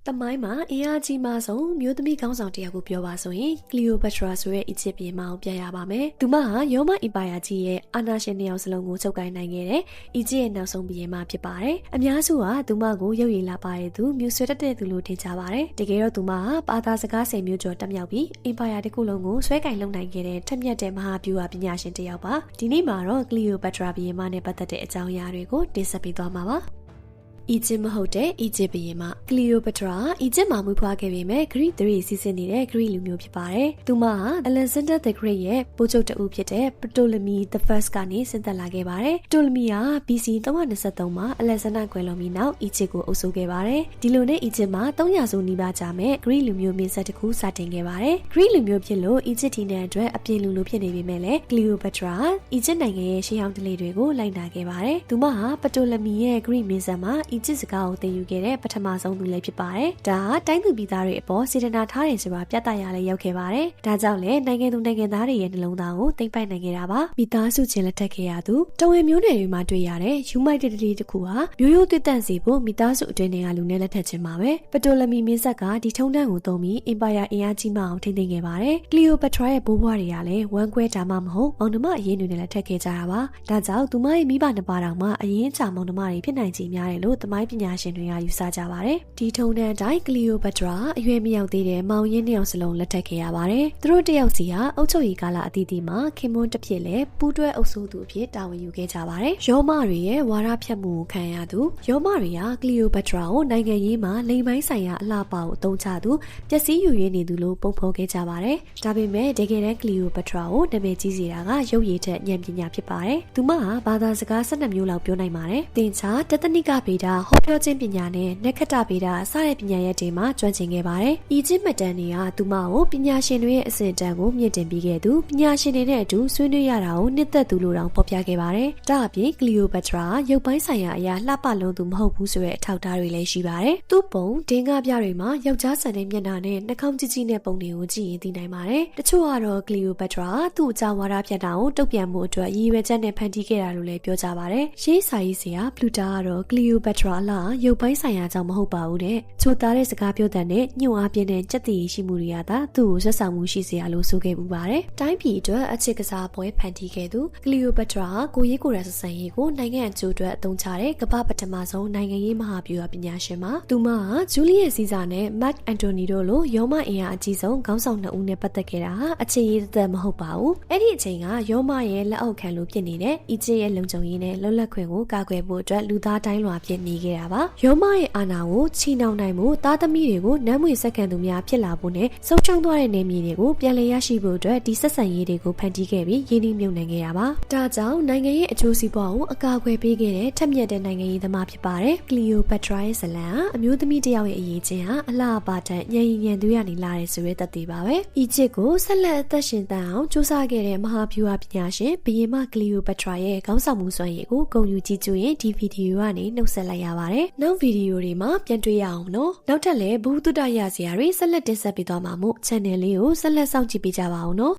တမိုင်းမှာအင်အားကြီးမှဆုံးမျိုးသမီးခေါင်းဆောင်တယောက်ကိုပြောပါဆိုရင်ကလီယိုပက်ထရာဆိုတဲ့အီဂျစ်ပြည်မှာကိုပြရပါမယ်။သူမဟာရောမအင်ပါယာကြီးရဲ့အာဏာရှင်နှစ်ယောက်စလုံးကိုချုပ်ကိုင်နိုင်ခဲ့တဲ့အီဂျစ်ရဲ့နောက်ဆုံးဘုရင်မဖြစ်ပါတယ်။အများစုကသူမကိုရုပ်ရည်လာပါတဲ့သူမျိုးဆွဲတတ်တဲ့သူလို့ထင်ကြပါတယ်။တကယ်တော့သူမဟာဘာသာစကား10မျိုးကျော်တက်မြောက်ပြီးအင်ပါယာတစ်ခုလုံးကိုဆွဲကင်လုပ်နိုင်ခဲ့တဲ့ထက်မြက်တဲ့မဟာဗျူဟာပညာရှင်တစ်ယောက်ပါ။ဒီနေ့မှာတော့ကလီယိုပက်ထရာဘုရင်မနဲ့ပတ်သက်တဲ့အကြောင်းအရာတွေကိုတင်ဆက်ပေးသွားမှာပါ။အီဂျစ်မဟုတ်တဲ့အီဂျစ်ဘုရင်မကလီယိုပက်ထရာအီဂျစ်မှာမွေးဖွားခဲ့ပေမဲ့ဂရိ3စီစဉ်နေတဲ့ဂရိလူမျိုးဖြစ်ပါတယ်။သူမဟာ Alexander the Great ရဲ့ဗိုလ်ချုပ်တဦးဖြစ်တဲ့ Ptolemy the First ကနေဆင်းသက်လာခဲ့ပါတယ်။ Ptolemy ဟာ BC 323မှာ Alexander ကွယ်လွန်ပြီးနောက်အီဂျစ်ကိုအုပ်စိုးခဲ့ပါတယ်။ဒီလိုနဲ့အီဂျစ်မှာ300စုနီးပါးကြာမဲ့ဂရိလူမျိုးမင်းဆက်တစ်ခုစတင်ခဲ့ပါတယ်။ဂရိလူမျိုးဖြစ်လို့အီဂျစ်တီနဲ့အတွက်အပြင်းလူလိုဖြစ်နေပေမဲ့လည်းကလီယိုပက်ထရာအီဂျစ်နိုင်ငံရဲ့ရှေးဟောင်းဓလေ့တွေကိုလိုက်နာခဲ့ပါတယ်။သူမဟာ Ptolemy ရဲ့ဂရိမင်းဆက်မှာအီဂျစ်စကားကိုသင်ယူခဲ့တဲ့ပထမဆုံးသူလည်းဖြစ်ပါတယ်။ဒါဟာတိုင်းသူပြည်သားတွေအပေါ်စေတနာထားတယ်ဆိုတာပြသရလည်းရောက်ခဲ့ပါတယ်။ဒါကြောင့်လည်းနိုင်ငံသူနိုင်ငံသားတွေရဲ့နှလုံးသားကိုသိမ့်ပိုက်နိုင်ခဲ့တာပါ။မိသားစုချင်းလက်ထပ်ခဲ့ရသူတဝင်မျိုးနယ်တွေမှာတွေ့ရတဲ့ယူမိုက်တတလီတစ်ခုဟာမျိုးရိုးသွေးတန့်စီဖို့မိသားစုအတွင်းတွေကလူနဲ့လက်ထပ်ခြင်းပါပဲ။ပတိုလမီမင်းဆက်ကဒီထုံးတန်းကိုသုံးပြီးအင်ပါယာအင်အားကြီးမအောင်ထိန်းသိမ်းခဲ့ပါတယ်။ကလီယိုပက်ထရာရဲ့ဘိုးဘွားတွေကလည်းဝမ်းကွဲတာမှမဟုတ်မောင်နှမအရင်တွေနဲ့လက်ထပ်ခဲ့ကြတာပါ။ဒါကြောင့်သူမရဲ့မိဘနှစ်ပါးတောင်မှအရင်ချမောင်နှမတွေဖြစ်နိုင်ခြေများတယ်လို့သမိုင်းပညာရှင်တွေကယူဆကြပါတယ်။ဒီထုံးတဲ့အတိုင်းကလီယိုပက်ထရာအရွယ်မရောက်သေးတဲ့မောင်ရင်းနှစ်ယောက်စလုံးလက်ထပ်ခဲ့ရပါတယ်။သူတို့တယောက်စီဟာအုပ်ချုပ်ရေးကာလအသီးသီးမှာခင်မွန်းတစ်ဖြစ်လဲပူးတွဲအုပ်စိုးသူအဖြစ်တာဝန်ယူခဲ့ကြပါတယ်။ယောမတွေရဲ့ဝါဒဖြတ်မှုကိုခံရသူယောမတွေကကလီယိုပက်ထရာကိုနိုင်ငံရေးမှာလိမ်ပိုင်းဆိုင်ရာအလှပကိုအသုံးချသူပျက်စီးယူရင်းနေသူလို့ပုံဖော်ခဲ့ကြပါတယ်။ဒါပေမဲ့တကယ်တမ်းကလီယိုပက်ထရာကိုနာမည်ကြီးစေတာကရုပ်ရည်ထက်ဉာဏ်ပညာဖြစ်ပါတယ်။သူမဟာဘာသာစကား12မျိုးလောက်ပြောနိုင်ပါတယ်။သင်္ချာတသနိကဗေဒဟောပြောခြင်းပညာနဲ့နက္ခတ္တဗေဒစတဲ့ပညာရပ်တွေမှာကျွမ်းကျင်ခဲ့ပါတယ်။အီဂျစ်မတန်တွေကသူမကိုပညာရှင်တွေရဲ့အစဉ်အတန်းကိုမြင့်တင်ပေးခဲ့သူပညာရှင်တွေနဲ့အတူဆွေးနွေးရတာကိုနှစ်သက်သူလိုတောင်ဖော်ပြခဲ့ပါတယ်။ဒါအပြင်ကလီယိုပက်ထရာရုပ်ပိုင်းဆိုင်ရာအရာလှပလုံးသူမဟုတ်ဘူးဆိုတဲ့အထောက်အထားတွေလည်းရှိပါတယ်။သူ့ပုံဒင်္ဂပြတွေမှာယောက်ျားဆန်တဲ့မျက်နှာနဲ့နှာခေါင်းကြီးကြီးနဲ့ပုံတွေကိုကြည့်ရင်သိနိုင်ပါတယ်။တချို့ကတော့ကလီယိုပက်ထရာသူ့အကြောင်းဝါဒဖြတ်တာကိုတုတ်ပြန်မှုအတွက်ရည်ရွယ်ချက်နဲ့ဖန်တီးခဲ့တာလို့လည်းပြောကြပါတယ်။ရှေးစာရေးဆရာပလူတာကတော့ကလီယိုပက်ထရာအလားရုပ်ပိုင်းဆိုင်ရာကြောင့်မဟုတ်ပါဘူးတဲ့။ချိုသားတဲ့စကားပြောတဲ့နဲ့ညှို့အားပြင်းတဲ့စက်တည်ရှိမှုတွေကသာသူ့ကိုဆွဆောင်မှုရှိစေရလို့ဆိုခဲ့ပူပါတယ်။တိုင်းပြည်အတွက်အချစ်ကစားပွဲဖန်တီးခဲ့သူကလီယိုပက်ထရာကိုရေးကိုယ်ရဆဆန်ရေးကိုနိုင်ငံအကျိုးအတွက်အသုံးချတဲ့ကမ္ဘာပထမဆုံးနိုင်ငံရေးမဟာဗျူဟာပညာရှင်ပါ။သူမဟာဂျူလီယက်စီဇာနဲ့မတ်အန်တိုနီတို့လိုရောမအင်အားအကြီးဆုံးခေါင်းဆောင်နှစ်ဦးနဲ့ပတ်သက်ခဲ့တာဟာအခြေရေးသက်မဟုတ်ပါဘူး။အဲ့ဒီအချိန်ကရောမရဲ့လက်အောက်ခံလို့ဖြစ်နေတဲ့အီဂျစ်ရဲ့လုံခြုံရေးနဲ့လွတ်လပ်ခွင့်ကိုကာကွယ်ဖို့အတွက်လူသားတိုင်းလွှာဖြစ်နေခဲ့တာပါ။ရောမရဲ့အာဏာကိုချီနှောင်နိုင်မှုသားသမီးတွေကိုနမ်းမွေစက္ကန့်သူများဖြစ်လာဖို့နဲ့ဆုံးရှုံးသွားတဲ့နေမြေတွေကိုပြန်လည်ရရှိဖို့အတွက်ဒီဆက်ဆံရေးတွေကိုဖန်တီးခဲ့ပြီးရင်းနှီးမြှုပ်နှံခဲ့တာပါ။ဒါကြောင့်နိုင်ငံရဲ့အကျိုးစီးပွားကိုအကာအကွယ်ပေးခဲ့တဲ့ထက်မြက်တဲ့နိုင်ငံရေးသမားဖြစ်ပါတယ်။ကလီယိုပက်ထရာရဲ့ဇလံဟာအမျိုးသမီးတစ်ယောက်ရဲ့အရေးချင်းဟာအလှအပတန်ညံညံသွေးရနေလာတဲ့ဆိုရဲသက်သေပါပဲ။အီဂျစ်ကိုဆက်လက်အသက်ရှင်သန်အောင်စူးစမ်းခဲ့တဲ့မဟာဗျူဟာပညာရှင်ဘုရင်မကလီယိုပက်ထရာရဲ့ခေါင်းဆောင်မှုစွမ်းရည်ကိုဂုဏ်ယူကြည်ကျူရင်ဒီဗီဒီယိုကနေနှုတ်ဆက်လိုက်ရပါတယ်။နောက်ဗီဒီယိုတွေမှာပြန်တွေ့ရအောင်နော်။နောက်ထပ်လည်းဘုဒ္ဓရစရာတွေဆက်လက်တင်ဆက်ပေးသွားမှာမို့ channel လေးကိုဆက်လက်စောင့်ကြည့်ပေးကြပါဦးနော်။